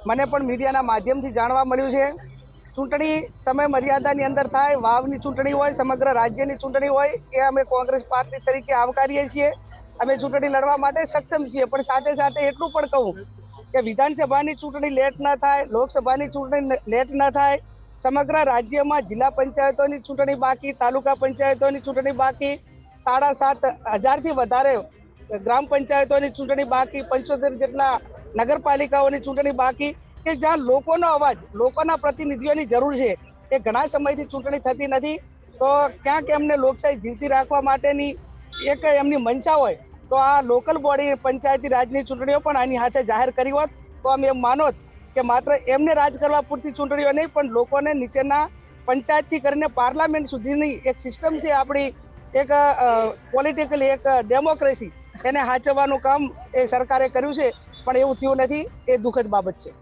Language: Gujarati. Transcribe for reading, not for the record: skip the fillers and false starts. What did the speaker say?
મને પણ મીડિયાના માધ્યમથી જાણવા મળ્યું છે ચૂંટણી સમય મર્યાદાની અંદર થાય, વાવની ચૂંટણી હોય, સમગ્ર રાજ્યની ચૂંટણી હોય, એ અમે કોંગ્રેસ પાર્ટી તરીકે આવકારીએ છીએ। અમે ચૂંટણી લડવા માટે સક્ષમ છીએ, પણ સાથે સાથે એટલું પણ કહું કે વિધાનસભાની ચૂંટણી લેટ ન થાય, લોકસભાની ચૂંટણી લેટ ન થાય, સમગ્ર રાજ્યમાં જિલ્લા પંચાયતોની ચૂંટણી બાકી, તાલુકા પંચાયતોની ચૂંટણી બાકી, 7,500થી વધારે ગ્રામ પંચાયતોની ચૂંટણી બાકી, 75 જેટલા નગરપાલિકાઓની ચૂંટણી બાકી, કે જ્યાં લોકોનો અવાજ, લોકોના પ્રતિનિધિઓની જરૂર છે, એ ઘણા સમયથી ચૂંટણી થતી નથી। તો ક્યાંક એમને લોકશાહી જીવતી રાખવા માટેની એક એમની મંશા હોય તો આ લોકલ બોડી પંચાયતી રાજની ચૂંટણીઓ પણ આની હાથે જાહેર કરી હોત તો અમે એમ માનોત કે માત્ર એમને રાજ કરવા પૂરતી ચૂંટણીઓ નહીં, પણ લોકોને નીચેના પંચાયતથી કરીને પાર્લામેન્ટ સુધીની એક સિસ્ટમ છે આપણી, એક પોલિટિકલી એક ડેમોક્રેસી, એને હાચવવાનું કામ એ સરકારે કર્યું છે, પણ એવું થયું નથી। એ દુઃખદ બાબત છે।